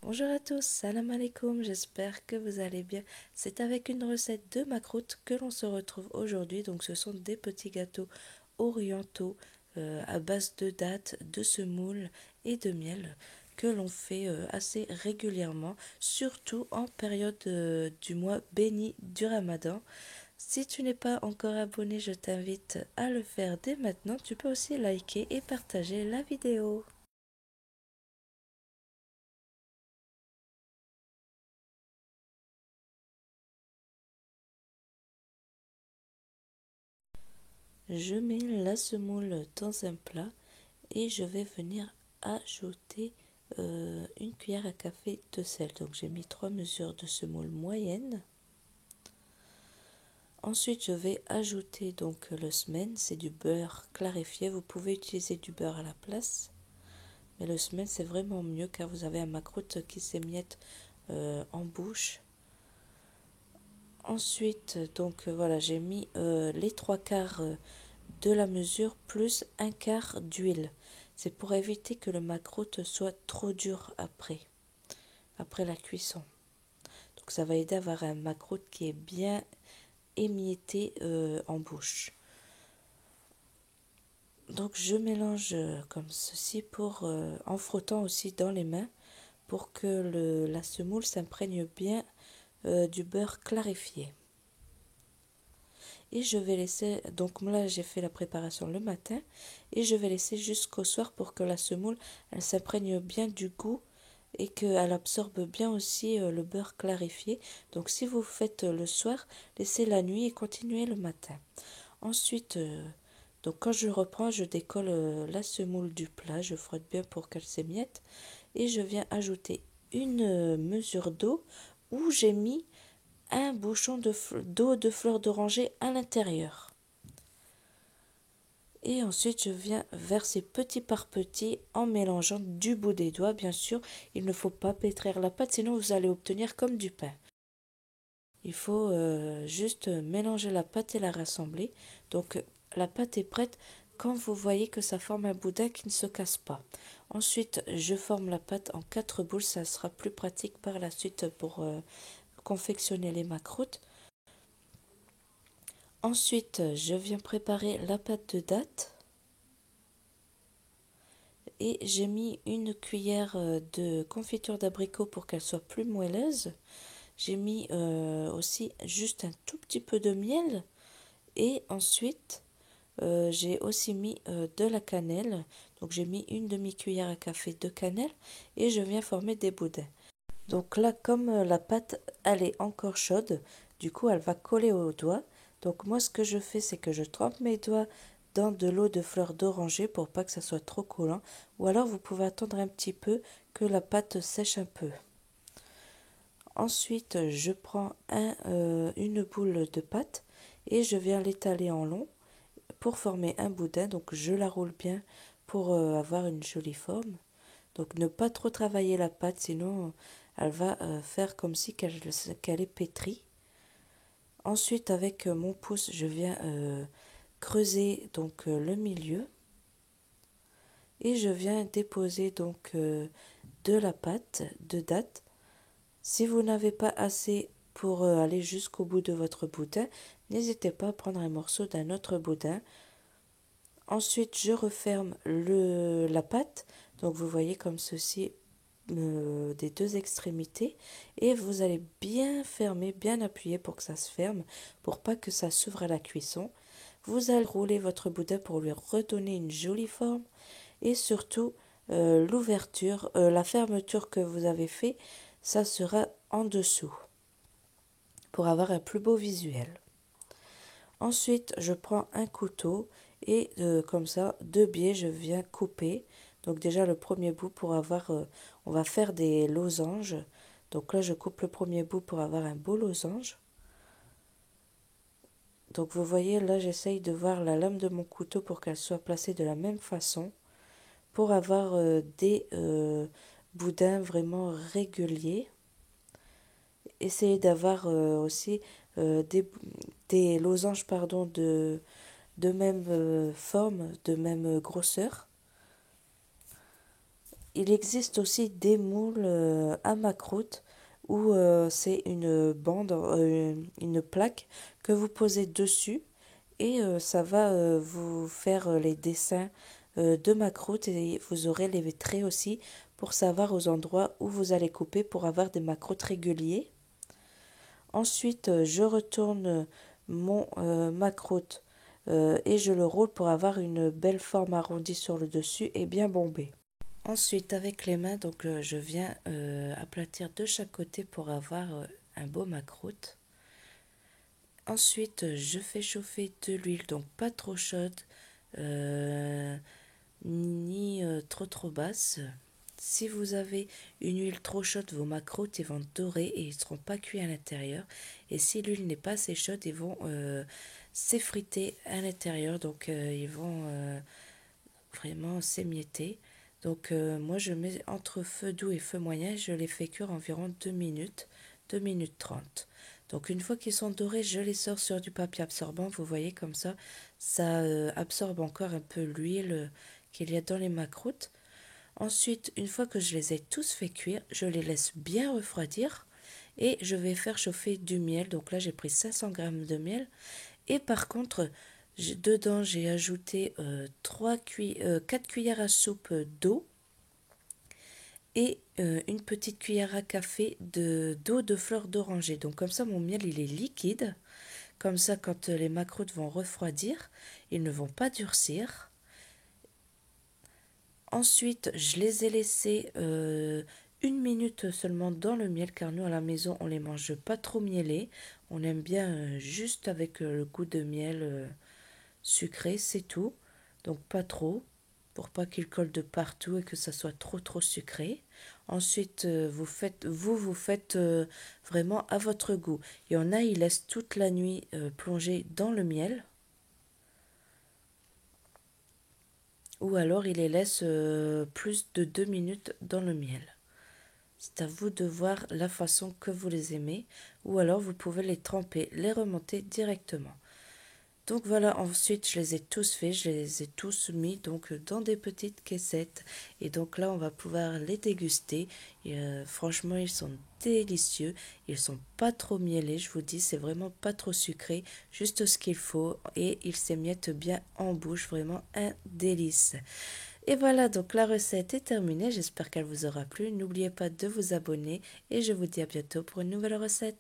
Bonjour à tous, salam alaikum, j'espère que vous allez bien. C'est avec une recette de macroute que l'on se retrouve aujourd'hui. Donc ce sont des petits gâteaux orientaux à base de dattes, de semoule et de miel que l'on fait assez régulièrement, surtout en période du mois béni du Ramadan. Si tu n'es pas encore abonné, je t'invite à le faire dès maintenant. Tu peux aussi liker et partager la vidéo. Je mets la semoule dans un plat et je vais venir ajouter une cuillère à café de sel. Donc j'ai mis 3 mesures de semoule moyenne. Ensuite je vais ajouter donc le semen, c'est du beurre clarifié. Vous pouvez utiliser du beurre à la place, mais le semen c'est vraiment mieux car vous avez un macroute qui s'émiette en bouche. Ensuite donc voilà, j'ai mis les trois quarts de la mesure plus un quart d'huile. C'est pour éviter que le macroute soit trop dur après la cuisson. Donc ça va aider à avoir un macroute qui est bien émietté en bouche. Donc je mélange comme ceci en frottant aussi dans les mains pour que la semoule s'imprègne bien du beurre clarifié. Et je vais laisser, donc là j'ai fait la préparation le matin et je vais laisser jusqu'au soir pour que la semoule elle s'imprègne bien du goût et qu'elle absorbe bien aussi le beurre clarifié. Donc si vous faites le soir, laissez la nuit et continuez le matin. Ensuite, donc quand je reprends, je décolle la semoule du plat, je frotte bien pour qu'elle s'émiette et je viens ajouter une mesure d'eau où j'ai mis un bouchon d'eau de fleur d'oranger à l'intérieur. Et ensuite, je viens verser petit par petit en mélangeant du bout des doigts. Bien sûr, il ne faut pas pétrir la pâte, sinon vous allez obtenir comme du pain. Il faut juste mélanger la pâte et la rassembler. Donc, la pâte est prête quand vous voyez que ça forme un boudin qui ne se casse pas. Ensuite, je forme la pâte en 4 boules. Ça sera plus pratique par la suite pour confectionner les macroutes. Ensuite, je viens préparer la pâte de dattes et j'ai mis une cuillère de confiture d'abricot pour qu'elle soit plus moelleuse. J'ai mis aussi juste un tout petit peu de miel et ensuite j'ai aussi mis de la cannelle. Donc j'ai mis une demi-cuillère à café de cannelle et je viens former des boudins. Donc là, comme la pâte elle est encore chaude, du coup elle va coller aux doigts. Donc moi ce que je fais c'est que je trempe mes doigts dans de l'eau de fleur d'oranger pour pas que ça soit trop collant. Ou alors vous pouvez attendre un petit peu que la pâte sèche un peu. Ensuite je prends une boule de pâte et je viens l'étaler en long pour former un boudin. Donc je la roule bien pour avoir une jolie forme. Donc ne pas trop travailler la pâte, sinon elle va faire comme si qu'elle est pétrie. Ensuite, avec mon pouce, je viens creuser donc le milieu et je viens déposer donc de la pâte de date. Si vous n'avez pas assez pour aller jusqu'au bout de votre boudin, n'hésitez pas à prendre un morceau d'un autre boudin. Ensuite, je referme la pâte. Donc vous voyez comme ceci des deux extrémités et vous allez bien fermer, bien appuyer pour que ça se ferme, pour pas que ça s'ouvre à la cuisson. Vous allez rouler votre boudin pour lui redonner une jolie forme et surtout la fermeture que vous avez fait, ça sera en dessous pour avoir un plus beau visuel. Ensuite, je prends un couteau et comme ça, deux biais, je viens couper. Donc déjà le premier bout pour avoir, on va faire des losanges. Donc là, je coupe le premier bout pour avoir un beau losange. Donc vous voyez, là, j'essaye de voir la lame de mon couteau pour qu'elle soit placée de la même façon. Pour avoir des boudins vraiment réguliers. Essayez d'avoir aussi des losanges pardon, de même forme, de même grosseur. il existe aussi des moules à macroute où c'est une bande, une plaque que vous posez dessus et ça va vous faire les dessins de macroute et vous aurez les traits aussi pour savoir aux endroits où vous allez couper pour avoir des macroutes réguliers. Ensuite, je retourne mon macroute et je le roule pour avoir une belle forme arrondie sur le dessus et bien bombée. Ensuite, avec les mains, donc je viens aplatir de chaque côté pour avoir un beau macroute. Ensuite, je fais chauffer de l'huile, donc pas trop chaude euh, ni trop basse. Si vous avez une huile trop chaude, vos macroutes ils vont dorer et ils ne seront pas cuits à l'intérieur. Et si l'huile n'est pas assez chaude, ils vont s'effriter à l'intérieur, donc ils vont vraiment s'émietter. Donc moi je mets entre feu doux et feu moyen, je les fais cuire environ 2 minutes, 2 minutes 30. Donc une fois qu'ils sont dorés, je les sors sur du papier absorbant, vous voyez comme ça absorbe encore un peu l'huile qu'il y a dans les macroutes. Ensuite, une fois que je les ai tous fait cuire, je les laisse bien refroidir et je vais faire chauffer du miel. Donc là, j'ai pris 500 g de miel. Et par contre, dedans, j'ai ajouté 4 cuillères à soupe d'eau et une petite cuillère à café d'eau de fleur d'oranger. Donc comme ça, mon miel, il est liquide. Comme ça, quand les macroutes vont refroidir, ils ne vont pas durcir. Ensuite, je les ai laissés 1 minute seulement dans le miel, car nous à la maison, on les mange pas trop mielés. On aime bien juste avec le goût de miel sucré, c'est tout. Donc pas trop, pour pas qu'il colle de partout et que ça soit trop sucré. Ensuite, vous faites vraiment à votre goût. Il y en a, ils laissent toute la nuit plongés dans le miel. Ou alors il les laisse plus de 2 minutes dans le miel. C'est à vous de voir la façon que vous les aimez, ou alors vous pouvez les tremper, les remonter directement. Donc voilà, ensuite je les ai tous faits, je les ai tous mis donc dans des petites caissettes et donc là on va pouvoir les déguster. Et, franchement ils sont délicieux, ils sont pas trop mielés, je vous dis c'est vraiment pas trop sucré, juste ce qu'il faut et ils s'émiettent bien en bouche, vraiment un délice. Et voilà, donc la recette est terminée, j'espère qu'elle vous aura plu. N'oubliez pas de vous abonner et je vous dis à bientôt pour une nouvelle recette.